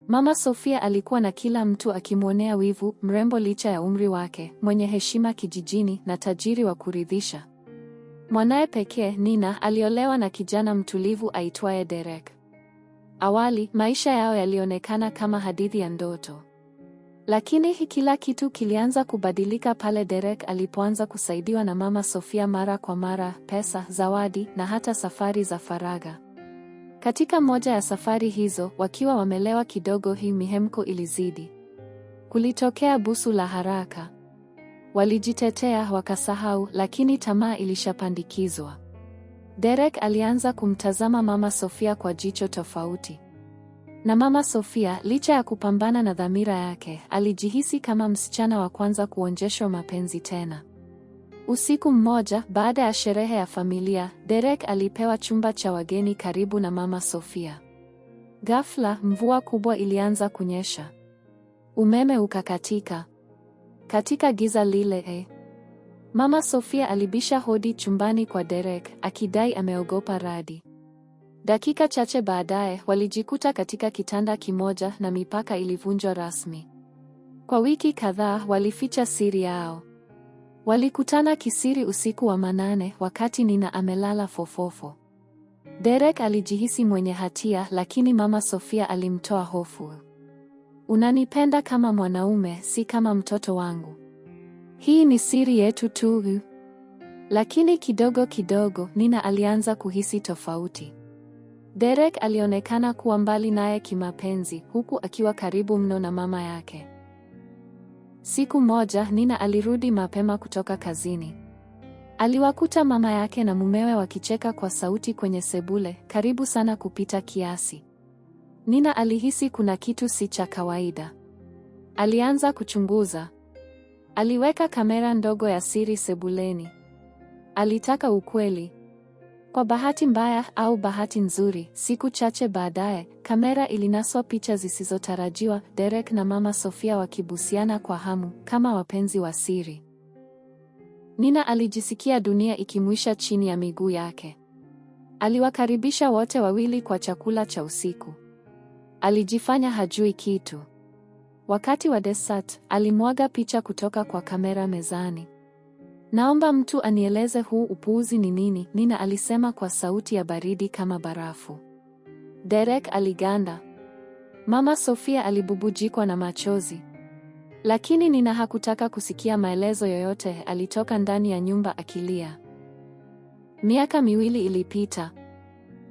Mama Sofia alikuwa na kila mtu akimwonea wivu, mrembo licha ya umri wake, mwenye heshima kijijini na tajiri wa kuridhisha. Mwanae pekee, Nina, aliolewa na kijana mtulivu aitwaye Derek. Awali, maisha yao yalionekana kama hadithi ya ndoto. Lakini kila kitu kilianza kubadilika pale Derek alipoanza kusaidiwa na Mama Sofia mara kwa mara, pesa, zawadi na hata safari za faragha. Katika moja ya safari hizo, wakiwa wamelewa kidogo, mihemko ilizidi. Kulitokea busu la haraka. Walijitetea wakasahau, lakini tamaa ilishapandikizwa. Derek alianza kumtazama Mama Sofia kwa jicho tofauti. Na Mama Sofia, licha ya kupambana na dhamira yake, alijihisi kama msichana wa kwanza kuonjeshwa mapenzi tena. Usiku mmoja, baada ya sherehe ya familia, Derek alipewa chumba cha wageni karibu na Mama Sofia. Ghafla, mvua kubwa ilianza kunyesha. Umeme ukakatika. Katika giza lile, Mama Sofia alibisha hodi chumbani kwa Derek, akidai ameogopa radi. Dakika chache baadaye, walijikuta katika kitanda kimoja na mipaka ilivunjwa rasmi. Kwa wiki kadhaa, walificha siri yao. Walikutana kisiri usiku wa manane, wakati Nina amelala fofofo. Derek alijihisi mwenye hatia, lakini Mama Sofia alimtoa hofu. Unanipenda kama mwanaume, si kama mtoto wangu. Hii ni siri yetu tu. Lakini kidogo kidogo, Nina alianza kuhisi tofauti. Derek alionekana kuwa mbali naye kimapenzi, huku akiwa karibu mno na mama yake. Siku moja, Nina alirudi mapema kutoka kazini. Aliwakuta mama yake na mumewe wakicheka kwa sauti kwenye sebule, karibu sana kupita kiasi. Nina alihisi kuna kitu si cha kawaida. Alianza kuchunguza. Aliweka kamera ndogo ya siri sebuleni. Alitaka ukweli. Kwa bahati mbaya au bahati nzuri, siku chache baadaye, kamera ilinaswa picha zisizotarajiwa, Derek na Mama Sofia wakibusiana kwa hamu, kama wapenzi wa siri. Nina alijisikia dunia ikimwisha chini ya miguu yake. Aliwakaribisha wote wawili kwa chakula cha usiku. Alijifanya hajui kitu. Wakati wa dessert, alimwaga picha kutoka kwa kamera mezani. Naomba mtu anieleze huu upuuzi ni nini, Nina alisema kwa sauti ya baridi kama barafu. Derek aliganda. Mama Sofia alibubujikwa na machozi. Lakini Nina hakutaka kusikia maelezo yoyote, alitoka ndani ya nyumba akilia. Miaka 2 ilipita.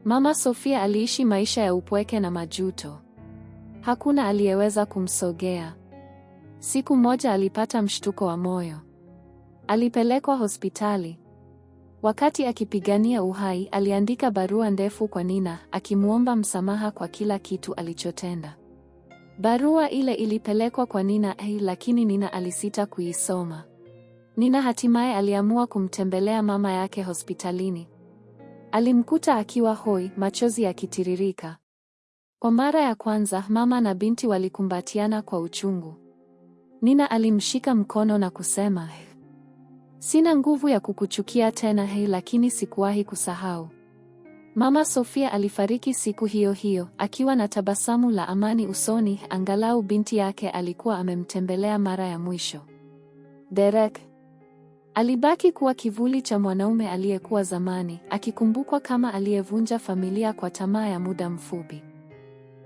Mama Sofia aliishi maisha ya upweke na majuto. Hakuna aliyeweza kumsogea. Siku moja alipata mshtuko wa moyo. Alipelekwa hospitali. Wakati akipigania uhai, aliandika barua ndefu kwa Nina, akimuomba msamaha kwa kila kitu alichotenda. Barua ile ilipelekwa kwa Nina, lakini Nina alisita kuisoma. Nina hatimaye aliamua kumtembelea mama yake hospitalini. Alimkuta akiwa hoi, machozi yakitiririka. Kwa mara ya kwanza, mama na binti walikumbatiana kwa uchungu. Nina alimshika mkono na kusema, sina nguvu ya kukuchukia tena, lakini sikuwahi kusahau. Mama Sofia alifariki siku hiyo hiyo, akiwa na tabasamu la amani usoni, angalau binti yake alikuwa amemtembelea mara ya mwisho. Derek alibaki kuwa kivuli cha mwanaume aliyekuwa zamani, akikumbukwa kama aliyevunja familia kwa tamaa ya muda mfupi.